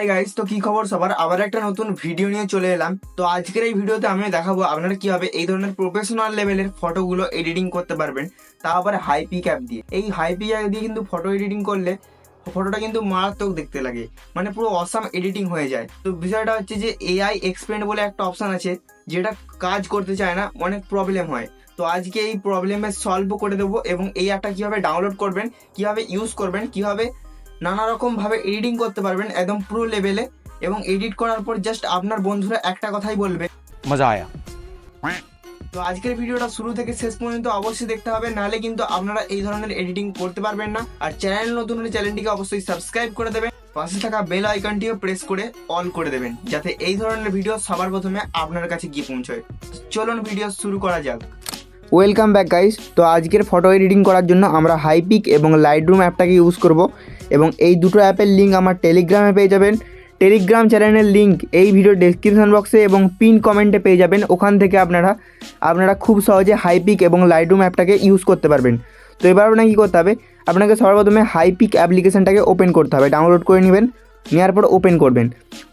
Hi guys, তো কি খবর সবার? আবার একটা নতুন ভিডিও নিয়ে চলে এলাম। তো আজকের এই ভিডিওতে আমি দেখাবো আপনারা কিভাবে এই ধরনের প্রফেশনাল লেভেলের ফটোগুলো এডিটিং করতে পারবেন, তা আবার হাই পিক অ্যাপ দিয়ে। এই হাই পিক অ্যাপ দিয়ে কিন্তু ফটো এডিটিং করলে ফটোটা কিন্তু মারাত্মক দেখতে লাগে, মানে পুরো অসাম এডিটিং হয়ে যায়। তো বিষয়টা হচ্ছে যে এআই এক্সপ্লেন্ড বলে একটা অপশন আছে, যেটা কাজ করতে চায় না, অনেক প্রবলেম হয়। তো আজকে এই প্রবলেমের সলভ করে দেবো, এবং এই অ্যাপটা কিভাবে ডাউনলোড করবেন, কিভাবে ইউজ করবেন, কিভাবে নানা রকম ভাবে এডিটিং করতে পারবেন একদম প্রো লেভেলে। এবং এডিট করার পর জাস্ট আপনার বন্ধুরা একটা কথাই বলবে, मजा आया। তো আজকের ভিডিওটা শুরু থেকে শেষ পর্যন্ত অবশ্যই দেখতে হবে, নাহলে কিন্তু আপনারা এই ধরনের এডিটিং করতে পারবেন না। আর চ্যানেল নতুন হলে চ্যানেলটিকে অবশ্যই সাবস্ক্রাইব করে দেবেন, পাশে থাকা বেল আইকনটিও প্রেস করে অল করে দেবেন, যাতে এই ধরনের ভিডিও সবার প্রথমে আপনার কাছে গিয়ে পৌঁছয়। চলুন ভিডিও শুরু করা যাক। Welcome back guys. তো আজকের ফটো এডিটিং করার জন্য আমরা হাইপিক এবং লাইটরুম অ্যাপটাকে ইউজ করব, এবং এই দুটো অ্যাপের লিঙ্ক আমার টেলিগ্রামে পেয়ে যাবেন। টেলিগ্রাম চ্যানেলের লিঙ্ক এই ভিডিও ডেসক্রিপশন বক্সে এবং পিন কমেন্টে পেয়ে যাবেন। ওখান থেকে আপনারা খুব সহজে হাইপিক এবং লাইটরুম অ্যাপটাকে ইউজ করতে পারবেন। তো এবার আপনাকে কী করতে হবে, আপনাকে সবার প্রথমে হাইপিক অ্যাপ্লিকেশনটাকে ওপেন করতে হবে, ডাউনলোড করে নেবেন। নেওয়ার পর ওপেন করবেন।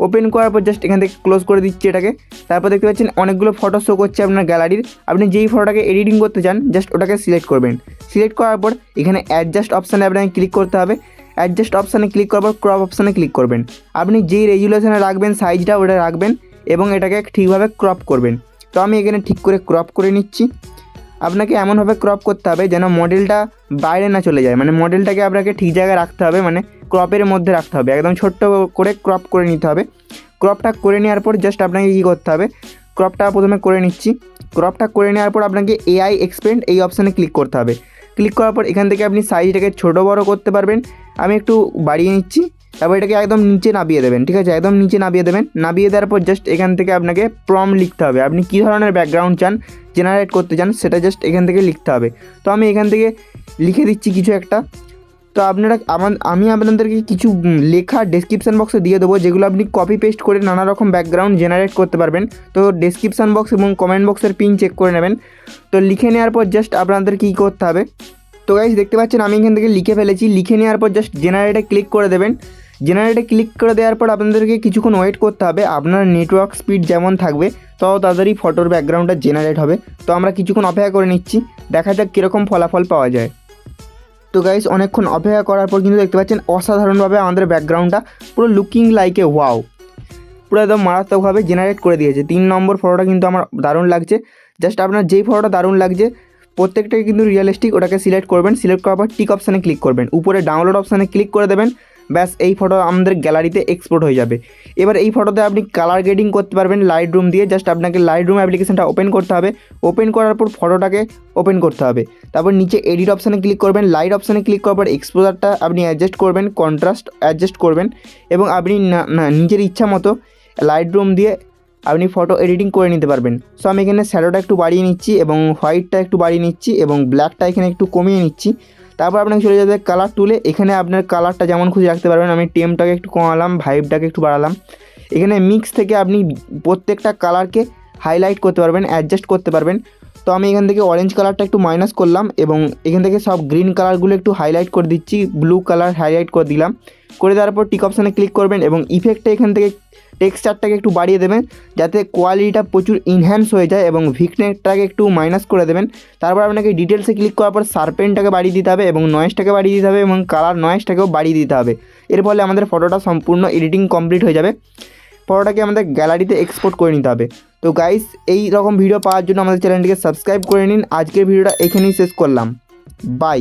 ওপেন করার পর জাস্ট এখান থেকে ক্লোজ করে দিচ্ছি এটাকে। তারপর দেখতে পাচ্ছেন অনেকগুলো ফটো শো করছে আপনার গ্যালারির। আপনি যেই ফটোটাকে এডিটিং করতে চান জাস্ট ওটাকে সিলেক্ট করবেন। সিলেক্ট করার পর এখানে অ্যাডজাস্ট অপশানে আপনাকে ক্লিক করতে হবে। অ্যাডজাস্ট অপশানে ক্লিক করার পর ক্রপ অপশানে ক্লিক করবেন। আপনি যেই রেজুলেশনে রাখবেন সাইজটা ওটা রাখবেন, এবং এটাকে ঠিকভাবে ক্রপ করবেন। তো আমি এখানে ঠিক করে ক্রপ করে নিচ্ছি। আপনাকে এমনভাবে ক্রপ করতে হবে যেন মডেলটা বাইরে না চলে যায়, মানে মডেলটাকে আপনাকে ঠিক জায়গায় রাখতে হবে, মানে ক্রপের মধ্যে রাখতে হবে, একদম ছোট্ট করে ক্রপ করে নিতে হবে। ক্রপটা করে নেওয়ার পর জাস্ট আপনাকে কী করতে হবে, ক্রপটা প্রথমে করে নিচ্ছি। ক্রপটা করে নেওয়ার পর আপনাকে এআই এক্সপ্লেন্ড এই অপশানে ক্লিক করতে হবে। ক্লিক করার পর এখান থেকে আপনি সাইজটাকে ছোটো বড়ো করতে পারবেন। আমি একটু বাড়িয়ে নিচ্ছি। তারপর এটাকে একদম নিচে নামিয়ে দেবেন, ঠিক আছে? একদম নিচে নামিয়ে দেবেন। নামিয়ে দেওয়ার পর জাস্ট এখান থেকে আপনাকে প্রম্পট লিখতে হবে, আপনি কী ধরনের ব্যাকগ্রাউন্ড চান, জেনারেট করতে চান, সেটা জাস্ট এখান থেকে লিখতে হবে। তো আমি এখান থেকে লিখে দিচ্ছি কিছু একটা। তো আমি আপনাদেরকে কিছু লেখা ডেসক্রিপশান বক্সে দিয়ে দেবো, যেগুলো আপনি কপি পেস্ট করে নানা রকম ব্যাকগ্রাউন্ড জেনারেট করতে পারবেন। তো ডেসক্রিপশান বক্স এবং কমেন্ট বক্সের পিন চেক করে নেবেন। তো লিখে নেওয়ার পর জাস্ট আপনাদের কী করতে হবে, তো গাইস দেখতে পাচ্ছেন আমি এখান থেকে লিখে ফেলেছি। লিখে নেওয়ার পর জাস্ট জেনারেটে ক্লিক করে দেবেন। জেনারেটে ক্লিক করে দেওয়ার পর আপনাদেরকে কিছুক্ষণ ওয়েট করতে হবে। আপনার নেটওয়ার্ক স্পিড যেমন থাকবে তত তাড়াতাড়ি ফটোর ব্যাকগ্রাউন্ডটা জেনারেট হবে। তো আমরা কিছুক্ষণ অপেক্ষা করে নিচ্ছি, দেখা যাক কীরকম ফলাফল পাওয়া যায়। তো গাইস অনেকক্ষণ অপেক্ষা করার পর কিন্তু দেখতে পাচ্ছেন অসাধারণভাবে আমাদের ব্যাকগ্রাউন্ডটা পুরো লুকিং লাইক এ ওয়াও, পুরো একদম মারাত্মকভাবে জেনারেট করে দিয়েছে। 3 নম্বর ফটোটা কিন্তু আমার দারুণ লাগছে। জাস্ট আপনার যেই ফটোটা দারুণ লাগছে প্রত্যেকটাই কিন্তু রিয়েলিস্টিক, ওটাকে সিলেক্ট করবেন। সিলেক্ট করার পর টিক অপশানে ক্লিক করবেন, উপরে ডাউনলোড অপশানে ক্লিক করে দেবেন। ব্যাস এই ফটো আমাদের গ্যালারিতে এক্সপোর্ট হয়ে যাবে। এবার এই ফটোতে আপনি কালার গ্রেডিং করতে পারবেন লাইটরুম দিয়ে। জাস্ট আপনাকে লাইটরুম অ্যাপ্লিকেশনটা ওপেন করতে হবে। ওপেন করার পর ফটোটাকে ওপেন করতে হবে। তারপর নিচে এডিট অপশানে ক্লিক করবেন। লাইট অপশানে ক্লিক করার পর এক্সপোজারটা আপনি অ্যাডজাস্ট করবেন, কন্ট্রাস্ট অ্যাডজাস্ট করবেন, এবং আপনি নিজের ইচ্ছা মতো লাইটরুম দিয়ে আপনি ফটো এডিটিং করে নিতে পারবেন। সো আমি এখানে শ্যাডোটা একটু বাড়িয়ে নিচ্ছি, এবং হোয়াইটটা একটু বাড়িয়ে নিচ্ছি, এবং ব্ল্যাকটা এখানে একটু কমিয়ে নিচ্ছি। তারপর আপনাকে চলে যেতে কালার টুলে। এখানে আপনার কালারটা যেমন খুশি রাখতে পারবেন। আমি টেমটাকে একটু কমালাম, ভাইবটাকে একটু বাড়ালাম। এখানে মিক্স থেকে আপনি প্রত্যেকটা কালারকে হাইলাইট করতে পারবেন, অ্যাডজাস্ট করতে পারবেন। তো আমি এখান থেকে অরেঞ্জ কালারটা একটু মাইনাস করলাম, এবং এখান থেকে সব গ্রিন কালারগুলো একটু হাইলাইট করে দিচ্ছি, ব্লু কালার হাইলাইট করে দিলাম। করে দেওয়ার পর টিক অপশানে ক্লিক করবেন, এবং ইফেক্টটা এখান থেকে টেক্সচারটাকে একটু বাড়িয়ে দেবেন, যাতে কোয়ালিটিটা প্রচুর ইনহ্যান্স হয়ে যায়, এবং ভিকনেসটাকে একটু মাইনাস করে দেবেন। তারপর আপনাকে ডিটেলসে ক্লিক করার পর শার্পেনটাকে বাড়িয়ে দিতে হবে, এবং নয়েজটাকে বাড়িয়ে দিতে হবে, এবং কালার নয়েজটাকেও বাড়িয়ে দিতে হবে। এর ফলে আমাদের ফটোটা সম্পূর্ণ এডিটিং কমপ্লিট হয়ে যাবে। ফটোটাকে আমাদের গ্যালারিতে এক্সপোর্ট করে নিতে হবে। তো গাইস এই রকম ভিডিও পাওয়ার জন্য আমাদের চ্যানেলটিকে সাবস্ক্রাইব করে নিন। আজকের ভিডিওটা এখানেই শেষ করলাম। বাই।